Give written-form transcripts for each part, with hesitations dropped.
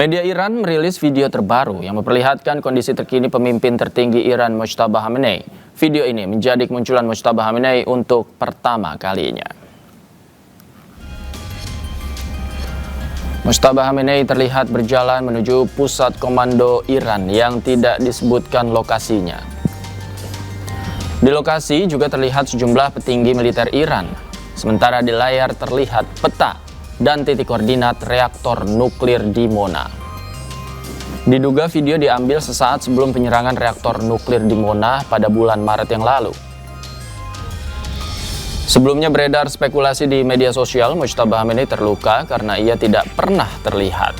Media Iran merilis video terbaru yang memperlihatkan kondisi terkini pemimpin tertinggi Iran Mojtaba Khamenei. Video ini menjadi kemunculan Mojtaba Khamenei untuk pertama kalinya. Mojtaba Khamenei terlihat berjalan menuju pusat komando Iran yang tidak disebutkan lokasinya. Di lokasi juga terlihat sejumlah petinggi militer Iran, sementara di layar terlihat peta dan titik koordinat reaktor nuklir di Mona. Diduga video diambil sesaat sebelum penyerangan reaktor nuklir di Mona pada bulan Maret yang lalu. Sebelumnya beredar spekulasi di media sosial Mojtaba Khamenei terluka karena ia tidak pernah terlihat.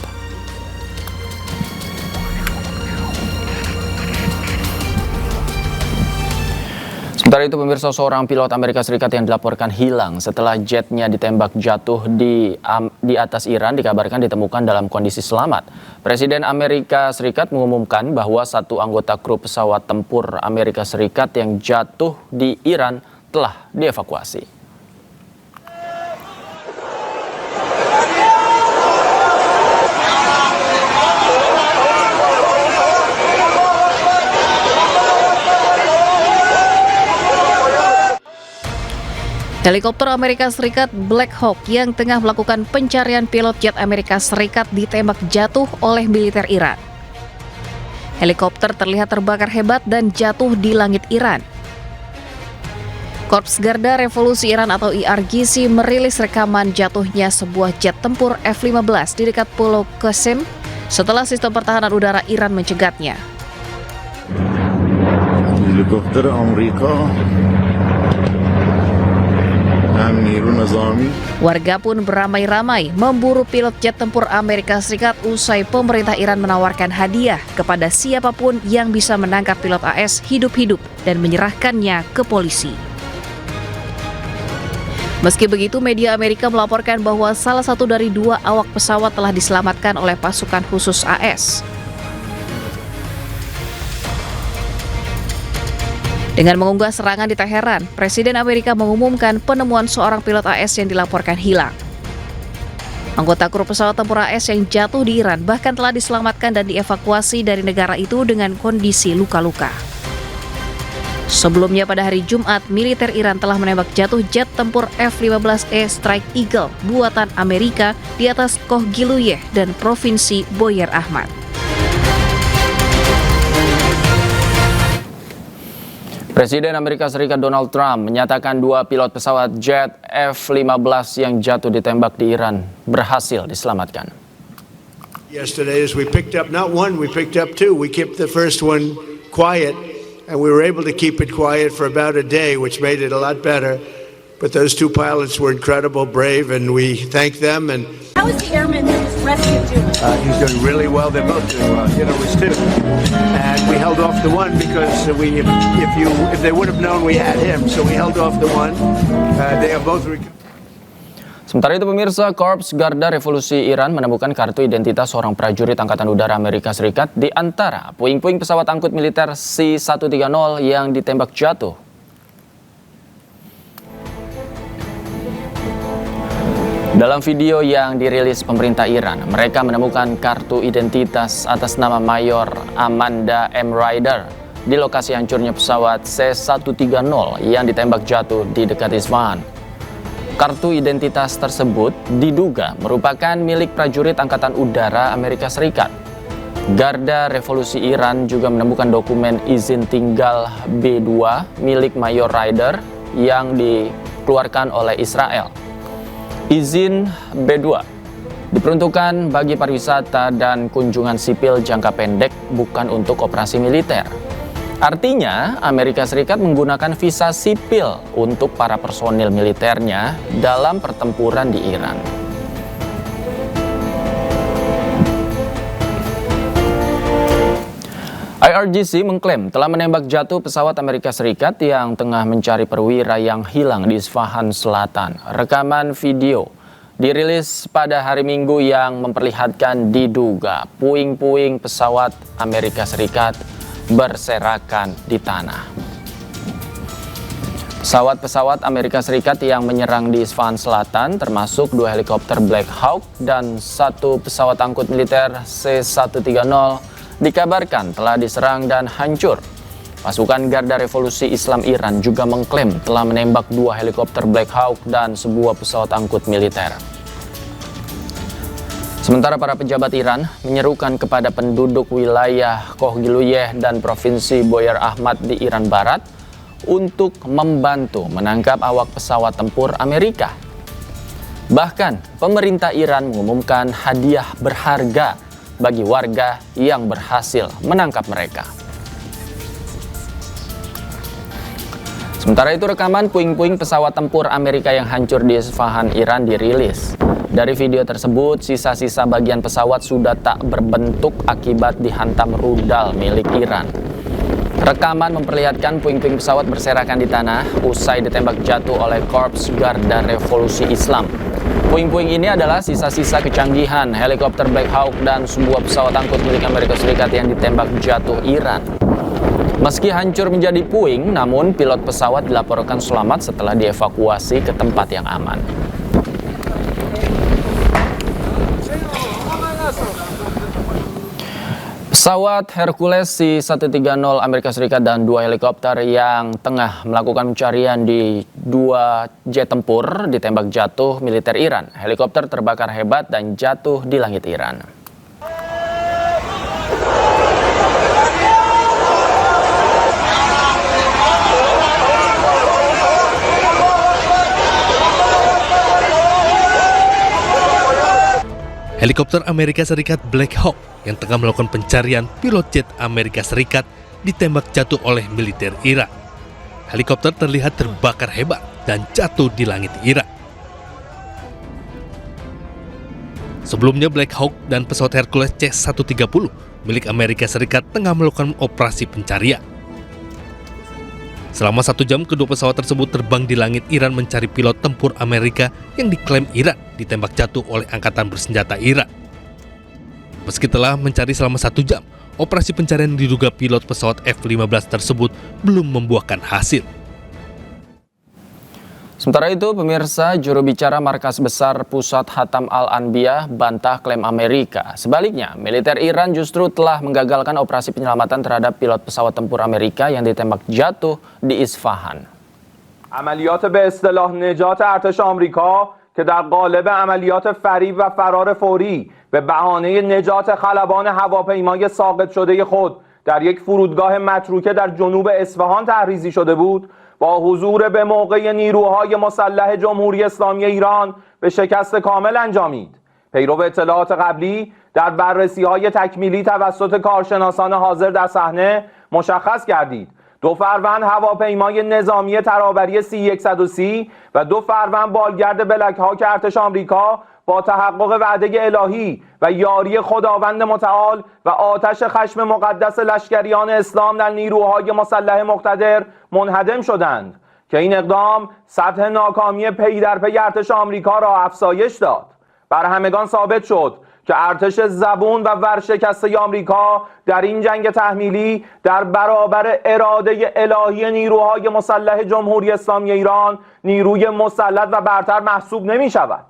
Sementara itu, pemirsa, seorang pilot Amerika Serikat yang dilaporkan hilang setelah jetnya ditembak jatuh di atas Iran dikabarkan ditemukan dalam kondisi selamat. Presiden Amerika Serikat mengumumkan bahwa satu anggota kru pesawat tempur Amerika Serikat yang jatuh di Iran telah dievakuasi. Helikopter Amerika Serikat Black Hawk yang tengah melakukan pencarian pilot jet Amerika Serikat ditembak jatuh oleh militer Iran. Helikopter terlihat terbakar hebat dan jatuh di langit Iran. Korps Garda Revolusi Iran atau IRGC merilis rekaman jatuhnya sebuah jet tempur F-15 di dekat Pulau Qasem setelah sistem pertahanan udara Iran mencegatnya. Helikopter Amerika. Warga pun beramai-ramai memburu pilot jet tempur Amerika Serikat usai pemerintah Iran menawarkan hadiah kepada siapapun yang bisa menangkap pilot AS hidup-hidup dan menyerahkannya ke polisi. Meski begitu, media Amerika melaporkan bahwa salah satu dari dua awak pesawat telah diselamatkan oleh pasukan khusus AS. Dengan mengunggah serangan di Teheran, Presiden Amerika mengumumkan penemuan seorang pilot AS yang dilaporkan hilang. Anggota kru pesawat tempur AS yang jatuh di Iran bahkan telah diselamatkan dan dievakuasi dari negara itu dengan kondisi luka-luka. Sebelumnya pada hari Jumat, militer Iran telah menembak jatuh jet tempur F-15E Strike Eagle buatan Amerika di atas Kohgiluyeh dan Provinsi Boyer Ahmad. Presiden Amerika Serikat Donald Trump menyatakan dua pilot pesawat jet F-15 yang jatuh ditembak di Iran berhasil diselamatkan. Yesterday, as we picked up not one, we picked up two. We kept the first one quiet, and we were able to keep it quiet for about a day, which made it a lot better. But those two pilots were incredible, brave, and we thank them. And how is the airman that was rescued doing? He's doing really well. They're both doing well. You know, it was two, and we held off the one because if they would have known we had him, so we held off the one. They are both. Sementara itu, pemirsa, Korps Garda Revolusi Iran menemukan kartu identitas seorang prajurit Angkatan Udara Amerika Serikat di antara puing-puing pesawat angkut militer C-130 yang ditembak jatuh. Dalam video yang dirilis pemerintah Iran, mereka menemukan kartu identitas atas nama Mayor Amanda M. Ryder di lokasi hancurnya pesawat C-130 yang ditembak jatuh di dekat Isfahan. Kartu identitas tersebut diduga merupakan milik prajurit Angkatan Udara Amerika Serikat. Garda Revolusi Iran juga menemukan dokumen izin tinggal B2 milik Mayor Ryder yang dikeluarkan oleh Israel. Izin B2 diperuntukkan bagi pariwisata dan kunjungan sipil jangka pendek, bukan untuk operasi militer. Artinya, Amerika Serikat menggunakan visa sipil untuk para personil militernya dalam pertempuran di Iran. IRGC mengklaim telah menembak jatuh pesawat Amerika Serikat yang tengah mencari perwira yang hilang di Isfahan Selatan. Rekaman video dirilis pada hari Minggu yang memperlihatkan diduga puing-puing pesawat Amerika Serikat berserakan di tanah. Pesawat-pesawat Amerika Serikat yang menyerang di Isfahan Selatan termasuk 2 helikopter Black Hawk dan 1 pesawat angkut militer C-130 dikabarkan telah diserang dan hancur. Pasukan Garda Revolusi Islam Iran juga mengklaim telah menembak 2 helikopter Black Hawk dan sebuah pesawat angkut militer. Sementara para pejabat Iran menyerukan kepada penduduk wilayah Khohgiluyeh dan Provinsi Boyar Ahmad di Iran Barat untuk membantu menangkap awak pesawat tempur Amerika. Bahkan, pemerintah Iran mengumumkan hadiah berharga bagi warga yang berhasil menangkap mereka. Sementara itu, rekaman puing-puing pesawat tempur Amerika yang hancur di Isfahan, Iran dirilis. Dari video tersebut, sisa-sisa bagian pesawat sudah tak berbentuk akibat dihantam rudal milik Iran. Rekaman memperlihatkan puing-puing pesawat berserakan di tanah usai ditembak jatuh oleh Korps Garda Revolusi Islam. Puing-puing ini adalah sisa-sisa kecanggihan helikopter Black Hawk dan sebuah pesawat angkut milik Amerika Serikat yang ditembak jatuh Iran. Meski hancur menjadi puing, namun pilot pesawat dilaporkan selamat setelah dievakuasi ke tempat yang aman. Pesawat Hercules C-130 Amerika Serikat dan 2 helikopter yang tengah melakukan pencarian di 2 jet tempur ditembak jatuh militer Iran. Helikopter terbakar hebat dan jatuh di langit Iran. Helikopter Amerika Serikat Black Hawk yang tengah melakukan pencarian pilot jet Amerika Serikat ditembak jatuh oleh militer Iran. Helikopter terlihat terbakar hebat dan jatuh di langit Iran. Sebelumnya Black Hawk dan pesawat Hercules C-130 milik Amerika Serikat tengah melakukan operasi pencarian. Selama 1 jam, kedua pesawat tersebut terbang di langit Iran mencari pilot tempur Amerika yang diklaim Iran ditembak jatuh oleh angkatan bersenjata Iran. Meski telah mencari selama 1 jam, operasi pencarian diduga pilot pesawat F-15 tersebut belum membuahkan hasil. Sementara itu, pemirsa, juru bicara Markas Besar Pusat Hatam Al-Anbiya bantah klaim Amerika. Sebaliknya, militer Iran justru telah menggagalkan operasi penyelamatan terhadap pilot pesawat tempur Amerika yang ditembak jatuh di Isfahan. عملیات به اصطلاح نجات ارتش آمریکا که در قالب عملیات فریب و فرار فوری به بهانه نجات خلبان هواپیمای ساقط شده خود در یک فرودگاه متروکه در جنوب اصفهان تحریزی شده بود، با حضور به موقع نیروهای مسلح جمهوری اسلامی ایران به شکست کامل انجامید. پیرو اطلاعات قبلی در بررسی‌های تکمیلی توسط کارشناسان حاضر در صحنه مشخص گردید 2 فروند هواپیمای نظامی ترابری C-130 و 2 فروند بالگرد بلک هاک ارتش آمریکا با تحقق وعده الهی و یاری خداوند متعال و آتش خشم مقدس لشکریان اسلام در نیروهای مسلح مقتدر منهدم شدند که این اقدام سطح ناکامی پی در پی ارتش آمریکا را افزایش داد. بر همگان ثابت شد که ارتش زبون و ورشکسته آمریکا در این جنگ تحمیلی در برابر اراده الهی نیروهای مسلح جمهوری اسلامی ایران نیروی مسلط و برتر محسوب نمی شود.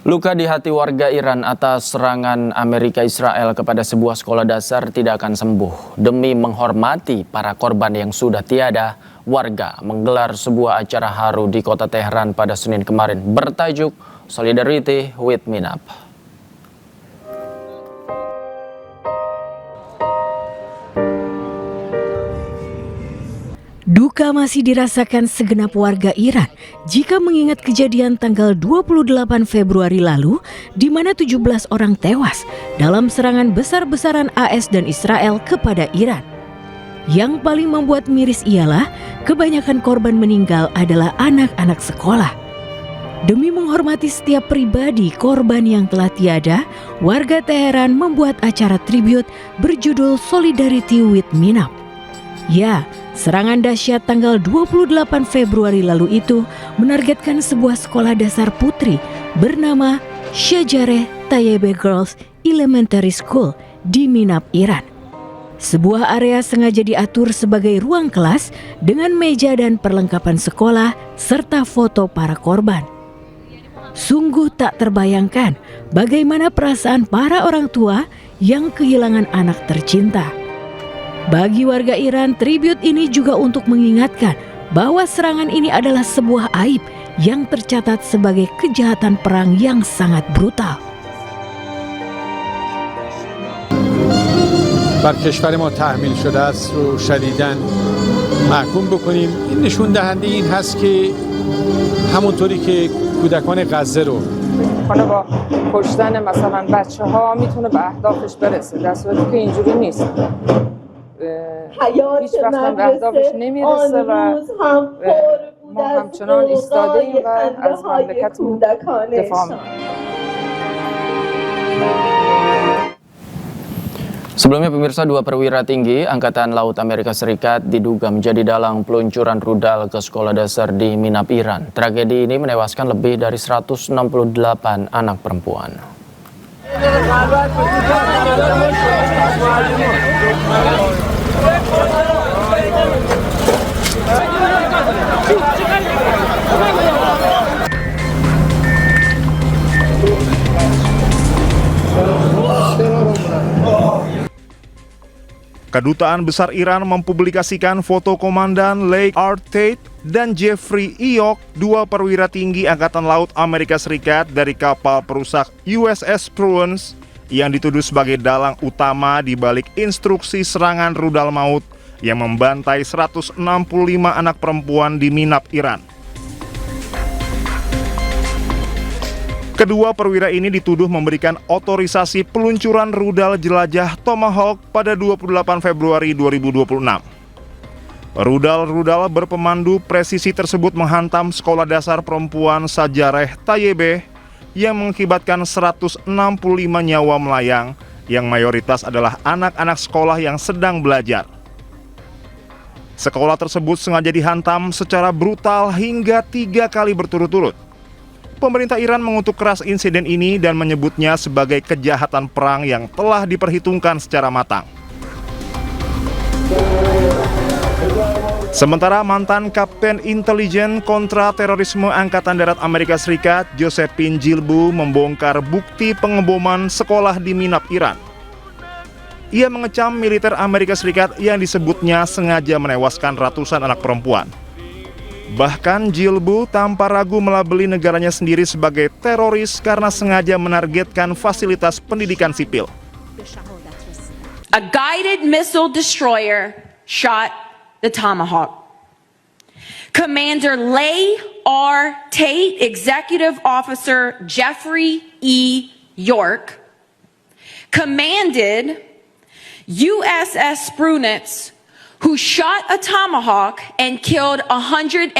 Luka di hati warga Iran atas serangan Amerika Israel kepada sebuah sekolah dasar tidak akan sembuh. Demi menghormati para korban yang sudah tiada, warga menggelar sebuah acara haru di kota Teheran pada Senin kemarin bertajuk Solidarity with Minap. Duka masih dirasakan segenap warga Iran jika mengingat kejadian tanggal 28 Februari lalu di mana 17 orang tewas dalam serangan besar-besaran AS dan Israel kepada Iran. Yang paling membuat miris ialah kebanyakan korban meninggal adalah anak-anak sekolah. Demi menghormati setiap pribadi korban yang telah tiada, warga Teheran membuat acara tribute berjudul Solidarity with Minap. Ya, serangan dahsyat tanggal 28 Februari lalu itu menargetkan sebuah sekolah dasar putri bernama Shajareh Tayyebe Girls Elementary School di Minap, Iran. Sebuah area sengaja diatur sebagai ruang kelas dengan meja dan perlengkapan sekolah serta foto para korban. Sungguh tak terbayangkan bagaimana perasaan para orang tua yang kehilangan anak tercinta. Bagi warga Iran, tribut ini juga untuk mengingatkan bahwa serangan ini adalah sebuah aib yang tercatat sebagai kejahatan perang yang sangat brutal. بر کشور ما تحمیل شده است رو شدیداً محکوم بکنیم. این نشون دهنده این هست که همونطوری که کودکان غزه رو حالا با کشتن مثلا بچه‌ها میتونه به اهدافش برسه، در صورتی که اینجوری نیست. هیچ وقت به اهدافش نمیرسه و ما همچنان ایستاده ایم و از مملکتمون دفاع میکنیم. Sebelumnya pemirsa, 2 perwira tinggi Angkatan Laut Amerika Serikat diduga menjadi dalang peluncuran rudal ke sekolah dasar di Minab, Iran. Tragedi ini menewaskan lebih dari 168 anak perempuan. Kedutaan Besar Iran mempublikasikan foto Komandan Lake Art Tate dan Jeffrey Iyok, 2 perwira tinggi Angkatan Laut Amerika Serikat dari kapal perusak USS Prudence yang dituduh sebagai dalang utama di balik instruksi serangan rudal maut yang membantai 165 anak perempuan di Minab, Iran. Kedua perwira ini dituduh memberikan otorisasi peluncuran rudal jelajah Tomahawk pada 28 Februari 2026. Rudal-rudal berpemandu presisi tersebut menghantam sekolah dasar perempuan Sajareh Tayyibeh yang mengakibatkan 165 nyawa melayang yang mayoritas adalah anak-anak sekolah yang sedang belajar. Sekolah tersebut sengaja dihantam secara brutal hingga 3 kali berturut-turut. Pemerintah Iran mengutuk keras insiden ini dan menyebutnya sebagai kejahatan perang yang telah diperhitungkan secara matang. Sementara mantan Kapten Intelijen Kontra Terorisme Angkatan Darat Amerika Serikat, Josephine Jilbu, membongkar bukti pengeboman sekolah di Minab, Iran. Ia mengecam militer Amerika Serikat yang disebutnya sengaja menewaskan ratusan anak perempuan. Bahkan Jilbu tanpa ragu melabeli negaranya sendiri sebagai teroris karena sengaja menargetkan fasilitas pendidikan sipil. A guided missile destroyer shot the Tomahawk. Commander Leigh R. Tate, Executive Officer Jeffrey E. York, commanded USS Prudence, who shot a Tomahawk and killed 165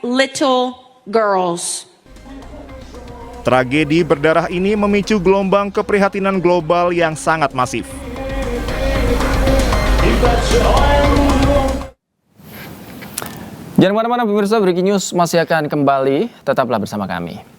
little girls. Tragedi berdarah ini memicu gelombang keprihatinan global yang sangat masif. Jangan kemana-mana pemirsa, Breaking News masih akan kembali. Tetaplah bersama kami.